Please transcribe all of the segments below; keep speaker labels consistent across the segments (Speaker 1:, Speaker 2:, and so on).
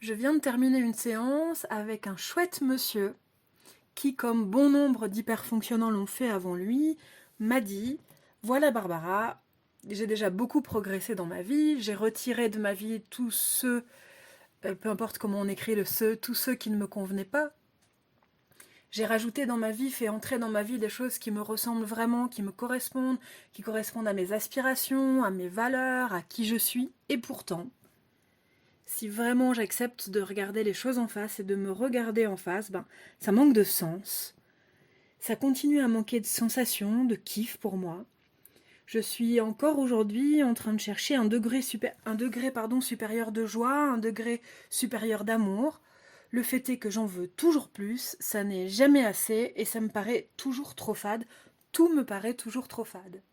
Speaker 1: Je viens de terminer une séance avec un chouette monsieur qui, comme bon nombre d'hyperfonctionnants l'ont fait avant lui, m'a dit « Voilà Barbara, j'ai déjà beaucoup progressé dans ma vie, j'ai retiré de ma vie tous ceux, peu importe comment on écrit le ceux, tous ceux qui ne me convenaient pas. J'ai rajouté dans ma vie, fait entrer dans ma vie des choses qui me ressemblent vraiment, qui me correspondent, qui correspondent à mes aspirations, à mes valeurs, à qui je suis. Et pourtant, si vraiment j'accepte de regarder les choses en face et de me regarder en face, ça manque de sens. Ça continue à manquer de sensation, de kiff pour moi. Je suis encore aujourd'hui en train de chercher un degré supérieur de joie, un degré supérieur d'amour. Le fait est que j'en veux toujours plus, ça n'est jamais assez et ça me paraît toujours trop fade. Tout me paraît toujours trop fade.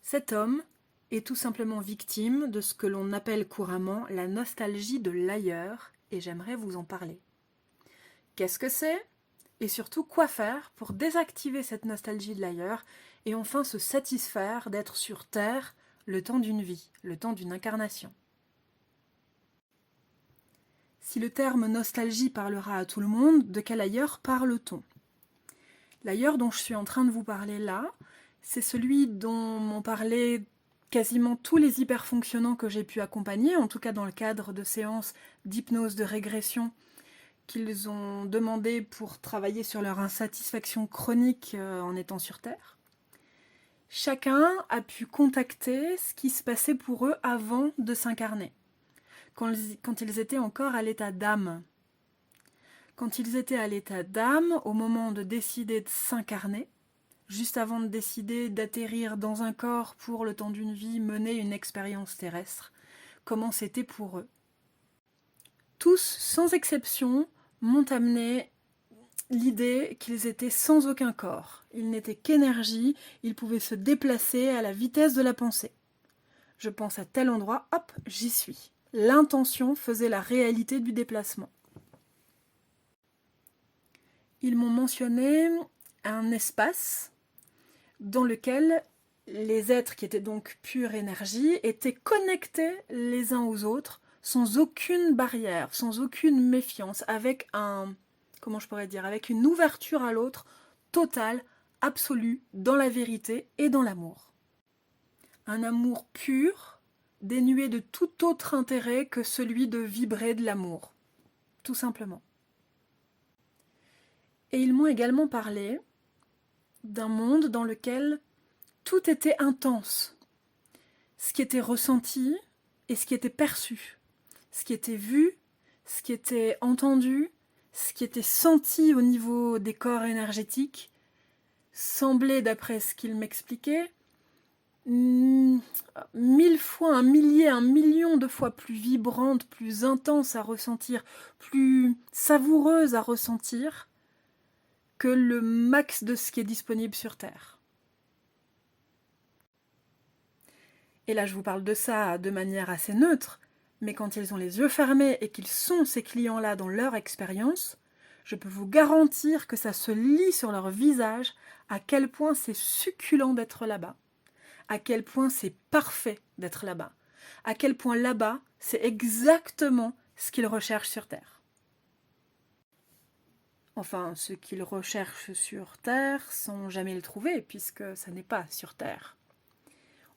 Speaker 1: Cet homme est tout simplement victime de ce que l'on appelle couramment la nostalgie de l'ailleurs et j'aimerais vous en parler. Qu'est-ce que c'est ? Et surtout, quoi faire pour désactiver cette nostalgie de l'ailleurs et enfin se satisfaire d'être sur Terre le temps d'une vie, le temps d'une incarnation. Si le terme nostalgie parlera à tout le monde, de quel ailleurs parle-t-on ? L'ailleurs dont je suis en train de vous parler là, c'est celui dont m'ont parlé quasiment tous les hyperfonctionnants que j'ai pu accompagner, en tout cas dans le cadre de séances d'hypnose de régression qu'ils ont demandé pour travailler sur leur insatisfaction chronique en étant sur Terre. Chacun a pu contacter ce qui se passait pour eux avant de s'incarner, quand ils étaient encore à l'état d'âme. Quand ils étaient à l'état d'âme, au moment de décider de s'incarner, juste avant de décider d'atterrir dans un corps pour le temps d'une vie, mener une expérience terrestre, comment c'était pour eux. Tous, sans exception, m'ont amené l'idée qu'ils étaient sans aucun corps. Ils n'étaient qu'énergie, ils pouvaient se déplacer à la vitesse de la pensée. Je pense à tel endroit, hop, j'y suis. L'intention faisait la réalité du déplacement. Ils m'ont mentionné un espace dans lequel les êtres qui étaient donc pure énergie étaient connectés les uns aux autres sans aucune barrière, sans aucune méfiance, avec avec une ouverture à l'autre totale, absolue, dans la vérité et dans l'amour. Un amour pur, dénué de tout autre intérêt que celui de vibrer de l'amour, tout simplement. Et ils m'ont également parlé d'un monde dans lequel tout était intense. Ce qui était ressenti et ce qui était perçu. Ce qui était vu, ce qui était entendu, ce qui était senti au niveau des corps énergétiques, semblait, d'après ce qu'il m'expliquait, 1000 fois, 1 millier, 1 million de fois plus vibrante, plus intense à ressentir, plus savoureuse à ressentir que le max de ce qui est disponible sur Terre. Et là, je vous parle de ça de manière assez neutre, mais quand ils ont les yeux fermés et qu'ils sont ces clients-là dans leur expérience, je peux vous garantir que ça se lit sur leur visage à quel point c'est succulent d'être là-bas, à quel point c'est parfait d'être là-bas, à quel point là-bas, c'est exactement ce qu'ils recherchent sur Terre. Enfin, ce qu'ils recherchent sur Terre sans jamais le trouver, puisque ça n'est pas sur Terre.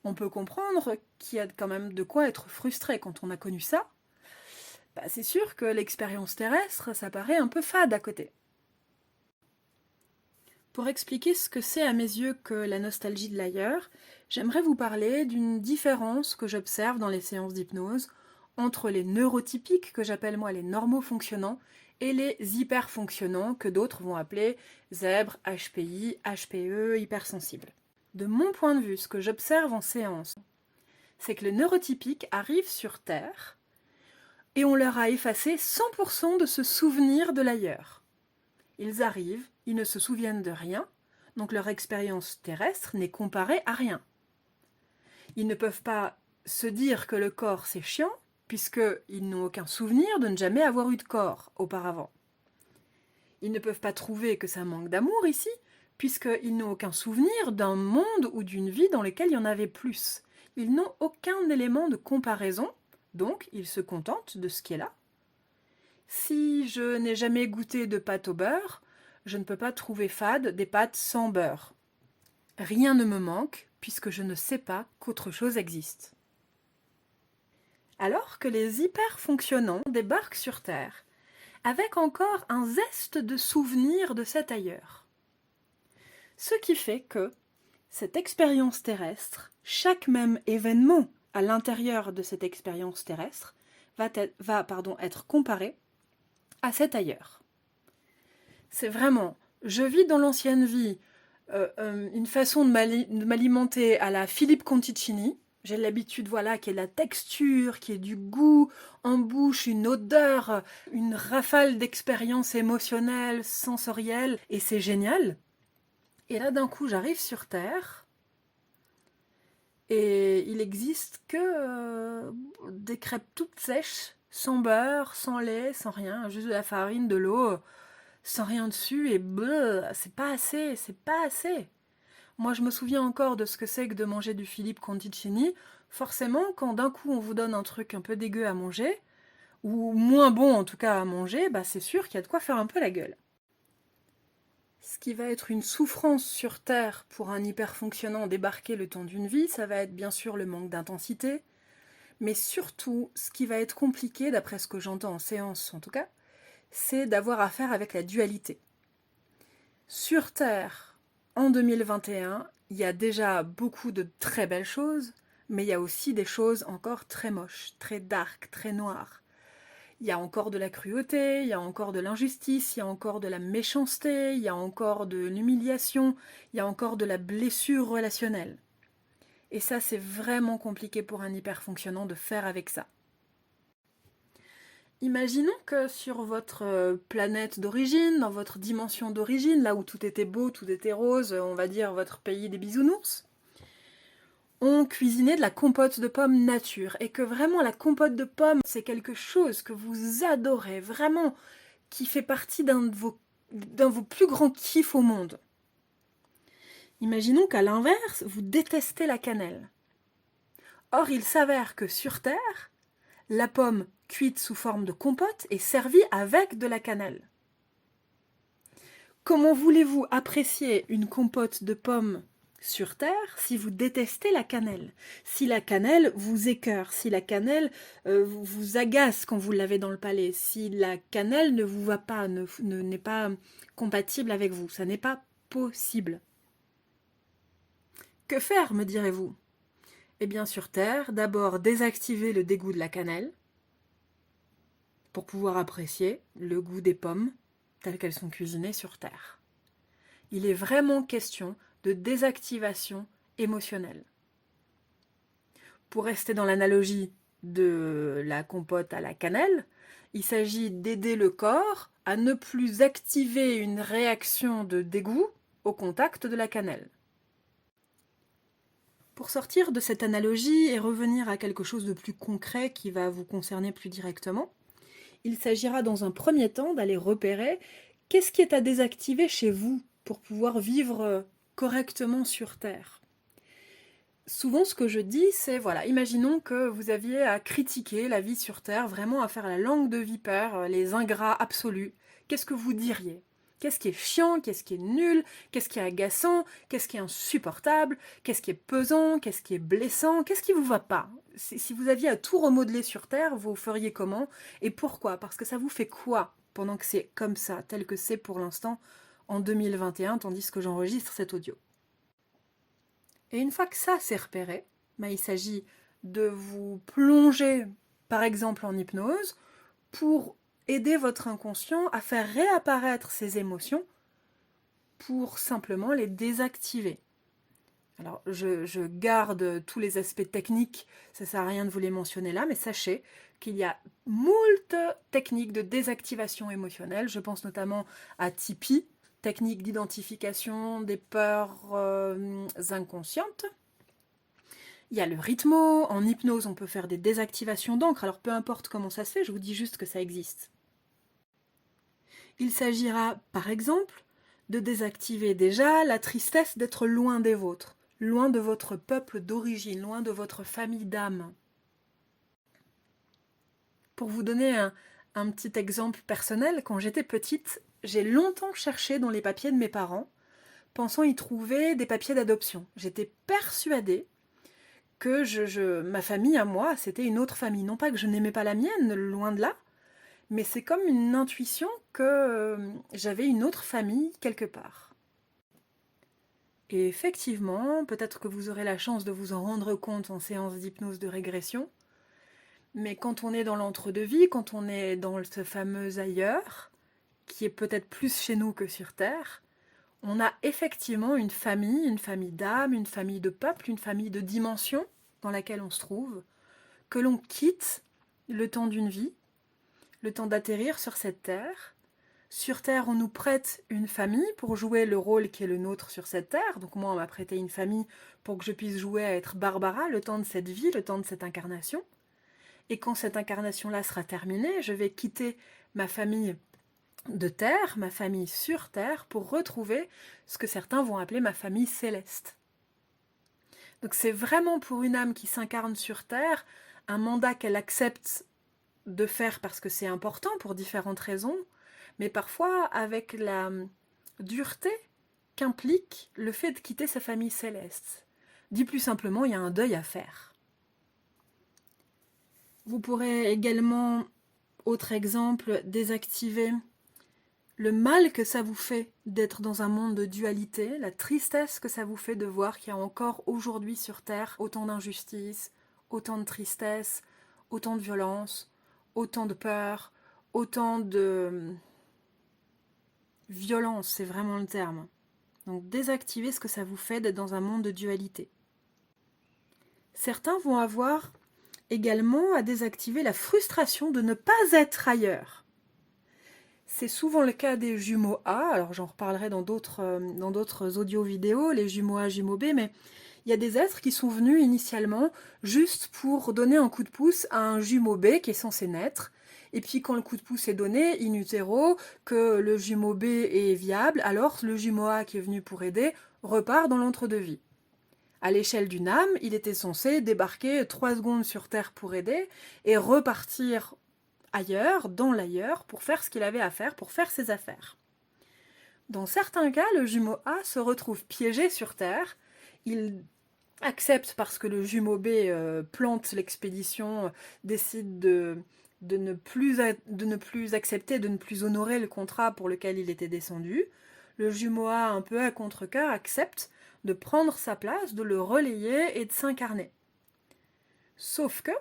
Speaker 1: On peut comprendre qu'il y a quand même de quoi être frustré quand on a connu ça. C'est sûr que l'expérience terrestre, ça paraît un peu fade à côté. Pour expliquer ce que c'est à mes yeux que la nostalgie de l'ailleurs, j'aimerais vous parler d'une différence que j'observe dans les séances d'hypnose entre les neurotypiques, que j'appelle moi les normaux fonctionnants, et les hyperfonctionnants, que d'autres vont appeler zèbres, HPI, HPE, hypersensibles. De mon point de vue, ce que j'observe en séance, c'est que les neurotypiques arrivent sur Terre et on leur a effacé 100% de ce souvenir de l'ailleurs. Ils arrivent, ils ne se souviennent de rien, donc leur expérience terrestre n'est comparée à rien. Ils ne peuvent pas se dire que le corps c'est chiant, puisqu'ils n'ont aucun souvenir de ne jamais avoir eu de corps auparavant. Ils ne peuvent pas trouver que ça manque d'amour ici, puisqu'ils n'ont aucun souvenir d'un monde ou d'une vie dans lequel il y en avait plus. Ils n'ont aucun élément de comparaison, Donc, il se contente de ce qui est là. Si je n'ai jamais goûté de pâte au beurre, je ne peux pas trouver fade des pâtes sans beurre. Rien ne me manque, puisque je ne sais pas qu'autre chose existe. Alors que les hyper-fonctionnants débarquent sur Terre, avec encore un zeste de souvenir de cet ailleurs. Ce qui fait que cette expérience terrestre, chaque même événement à l'intérieur de cette expérience terrestre, va être comparé à cet ailleurs. C'est vraiment, je vis dans l'ancienne vie une façon de m'alimenter à la Philippe Conticini. J'ai l'habitude, voilà, qu'il y ait de la texture, qu'il y ait du goût en bouche, une odeur, une rafale d'expériences émotionnelles, sensorielles, et c'est génial. Et là, d'un coup, j'arrive sur Terre, et il existe que des crêpes toutes sèches, sans beurre, sans lait, sans rien, juste de la farine, de l'eau, sans rien dessus, et bleu, c'est pas assez, c'est pas assez. Moi, je me souviens encore de ce que c'est que de manger du Philippe Conticini. Forcément, quand d'un coup on vous donne un truc un peu dégueu à manger, ou moins bon en tout cas à manger, bah c'est sûr qu'il y a de quoi faire un peu la gueule. Ce qui va être une souffrance sur Terre pour un hyperfonctionnant débarqué le temps d'une vie, ça va être bien sûr le manque d'intensité, mais surtout, ce qui va être compliqué, d'après ce que j'entends en séance en tout cas, c'est d'avoir affaire avec la dualité. Sur Terre, en 2021, il y a déjà beaucoup de très belles choses, mais il y a aussi des choses encore très moches, très dark, très noires. Il y a encore de la cruauté, il y a encore de l'injustice, il y a encore de la méchanceté, il y a encore de l'humiliation, il y a encore de la blessure relationnelle. Et ça, c'est vraiment compliqué pour un hyperfonctionnant de faire avec ça. Imaginons que sur votre planète d'origine, dans votre dimension d'origine, là où tout était beau, tout était rose, on va dire votre pays des bisounours, on cuisinait de la compote de pommes nature, et que vraiment la compote de pommes, c'est quelque chose que vous adorez, vraiment, qui fait partie d'un de vos plus grands kiffs au monde. Imaginons qu'à l'inverse, vous détestez la cannelle. Or, il s'avère que sur Terre, la pomme cuite sous forme de compote est servie avec de la cannelle. Comment voulez-vous apprécier une compote de pommes sur Terre si vous détestez la cannelle? Si la cannelle vous écœure, si la cannelle vous agace quand vous l'avez dans le palais, si la cannelle ne vous va pas, n'est pas compatible avec vous, ça n'est pas possible. Que faire, me direz-vous? Eh bien, sur Terre, d'abord désactiver le dégoût de la cannelle pour pouvoir apprécier le goût des pommes telles qu'elles sont cuisinées sur Terre. Il est vraiment question de désactivation émotionnelle. Pour rester dans l'analogie de la compote à la cannelle, il s'agit d'aider le corps à ne plus activer une réaction de dégoût au contact de la cannelle. Pour sortir de cette analogie et revenir à quelque chose de plus concret qui va vous concerner plus directement, il s'agira dans un premier temps d'aller repérer qu'est-ce qui est à désactiver chez vous pour pouvoir vivre correctement sur Terre. Souvent, ce que je dis, c'est, voilà, imaginons que vous aviez à critiquer la vie sur Terre, vraiment à faire la langue de vipère, les ingrats absolus. Qu'est-ce que vous diriez ? Qu'est-ce qui est chiant ? Qu'est-ce qui est nul ? Qu'est-ce qui est agaçant ? Qu'est-ce qui est insupportable ? Qu'est-ce qui est pesant ? Qu'est-ce qui est blessant ? Qu'est-ce qui vous va pas ? Si vous aviez à tout remodeler sur Terre, vous feriez comment ? Et pourquoi ? Parce que ça vous fait quoi pendant que c'est comme ça, tel que c'est pour l'instant en 2021, tandis que j'enregistre cet audio ? Et une fois que ça c'est repéré, il s'agit de vous plonger, par exemple en hypnose, pour aider votre inconscient à faire réapparaître ces émotions pour simplement les désactiver. Alors, je garde tous les aspects techniques, ça ne sert à rien de vous les mentionner là, mais sachez qu'il y a moult techniques de désactivation émotionnelle. Je pense notamment à Tipeee, technique d'identification des peurs inconscientes. Il y a le rythmo, en hypnose on peut faire des désactivations d'encre, alors peu importe comment ça se fait, je vous dis juste que ça existe. Il s'agira par exemple de désactiver déjà la tristesse d'être loin des vôtres, loin de votre peuple d'origine, loin de votre famille d'âme. Pour vous donner un petit exemple personnel, quand j'étais petite, j'ai longtemps cherché dans les papiers de mes parents, pensant y trouver des papiers d'adoption. J'étais persuadée que ma famille à moi, c'était une autre famille. Non pas que je n'aimais pas la mienne, loin de là, mais c'est comme une intuition que j'avais une autre famille quelque part. Et effectivement, peut-être que vous aurez la chance de vous en rendre compte en séance d'hypnose de régression, mais quand on est dans l'entre-deux-vie, quand on est dans ce fameux ailleurs, qui est peut-être plus chez nous que sur Terre, on a effectivement une famille d'âme, une famille de peuple, une famille de dimension dans laquelle on se trouve, que l'on quitte le temps d'une vie, le temps d'atterrir sur cette Terre. Sur Terre, on nous prête une famille pour jouer le rôle qui est le nôtre sur cette Terre. Donc moi, on m'a prêté une famille pour que je puisse jouer à être Barbara le temps de cette vie, le temps de cette incarnation. Et quand cette incarnation-là sera terminée, je vais quitter ma famille de terre, ma famille sur terre, pour retrouver ce que certains vont appeler ma famille céleste. Donc c'est vraiment pour une âme qui s'incarne sur terre, un mandat qu'elle accepte de faire parce que c'est important pour différentes raisons, mais parfois avec la dureté qu'implique le fait de quitter sa famille céleste. Dit plus simplement, il y a un deuil à faire. Vous pourrez également, autre exemple, désactiver le mal que ça vous fait d'être dans un monde de dualité, la tristesse que ça vous fait de voir qu'il y a encore aujourd'hui sur Terre autant d'injustices, autant de tristesse, autant de violence, autant de peur, autant de violence, c'est vraiment le terme. Donc désactiver ce que ça vous fait d'être dans un monde de dualité. Certains vont avoir également à désactiver la frustration de ne pas être ailleurs. C'est souvent le cas des jumeaux A, alors j'en reparlerai dans d'autres audio-vidéos, les jumeaux A, jumeaux B, mais il y a des êtres qui sont venus initialement juste pour donner un coup de pouce à un jumeau B qui est censé naître, et puis quand le coup de pouce est donné, in utero, que le jumeau B est viable, alors le jumeau A qui est venu pour aider repart dans l'entre-deux-vie. À l'échelle d'une âme, il était censé débarquer 3 secondes sur Terre pour aider et repartir ailleurs, dans l'ailleurs, pour faire ce qu'il avait à faire, pour faire ses affaires. Dans certains cas, le jumeau A se retrouve piégé sur Terre. Il accepte parce que le jumeau B plante l'expédition, décide de ne plus accepter, de ne plus honorer le contrat pour lequel il était descendu. Le jumeau A, un peu à contre-cœur, accepte de prendre sa place, de le relayer et de s'incarner. Sauf que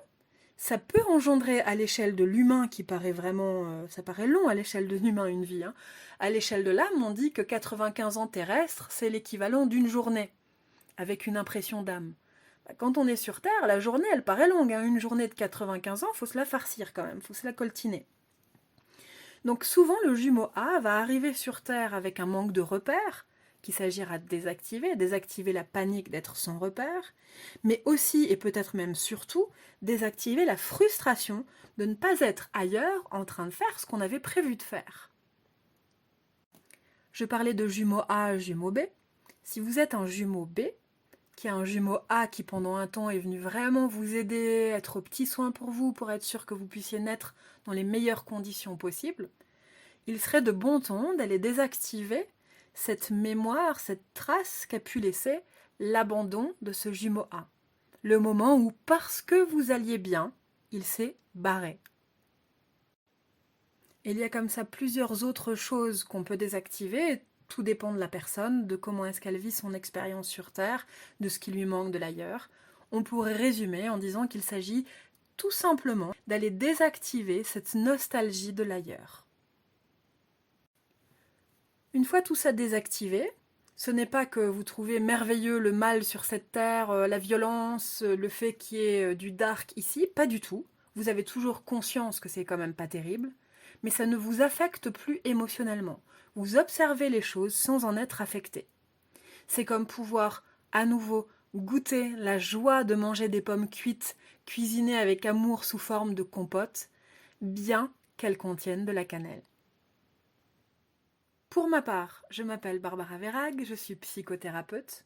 Speaker 1: ça peut engendrer à l'échelle de l'humain, qui paraît vraiment, ça paraît long à l'échelle de l'humain une vie, hein. À l'échelle de l'âme, on dit que 95 ans terrestres, c'est l'équivalent d'une journée, avec une impression d'âme. Quand on est sur Terre, la journée, elle paraît longue, hein. Une journée de 95 ans, il faut se la farcir quand même, il faut se la coltiner. Donc souvent, le jumeau A va arriver sur Terre avec un manque de repères, qu'il s'agira de désactiver la panique d'être sans repère, mais aussi, et peut-être même surtout, désactiver la frustration de ne pas être ailleurs en train de faire ce qu'on avait prévu de faire. Je parlais de jumeau A, jumeau B. Si vous êtes un jumeau B, qui est un jumeau A qui pendant un temps est venu vraiment vous aider, être aux petits soins pour vous, pour être sûr que vous puissiez naître dans les meilleures conditions possibles, il serait de bon ton d'aller désactiver cette mémoire, cette trace qu'a pu laisser l'abandon de ce jumeau A. Le moment où, parce que vous alliez bien, il s'est barré. Il y a comme ça plusieurs autres choses qu'on peut désactiver. Tout dépend de la personne, de comment est-ce qu'elle vit son expérience sur Terre, de ce qui lui manque de l'ailleurs. On pourrait résumer en disant qu'il s'agit tout simplement d'aller désactiver cette nostalgie de l'ailleurs. Une fois tout ça désactivé, ce n'est pas que vous trouvez merveilleux le mal sur cette terre, la violence, le fait qu'il y ait du dark ici, pas du tout. Vous avez toujours conscience que c'est quand même pas terrible, mais ça ne vous affecte plus émotionnellement. Vous observez les choses sans en être affecté. C'est comme pouvoir à nouveau goûter la joie de manger des pommes cuites, cuisinées avec amour sous forme de compote, bien qu'elles contiennent de la cannelle. Pour ma part, je m'appelle Barbara Verhaeghe, je suis psychothérapeute.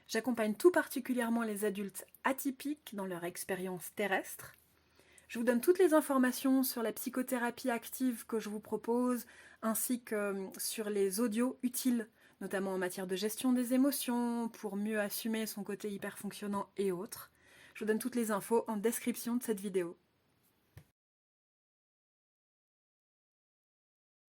Speaker 1: J'accompagne tout particulièrement les adultes atypiques dans leur expérience terrestre. Je vous donne toutes les informations sur la psychothérapie active que je vous propose, ainsi que sur les audios utiles, notamment en matière de gestion des émotions, pour mieux assumer son côté hyper fonctionnant et autres. Je vous donne toutes les infos en description de cette vidéo.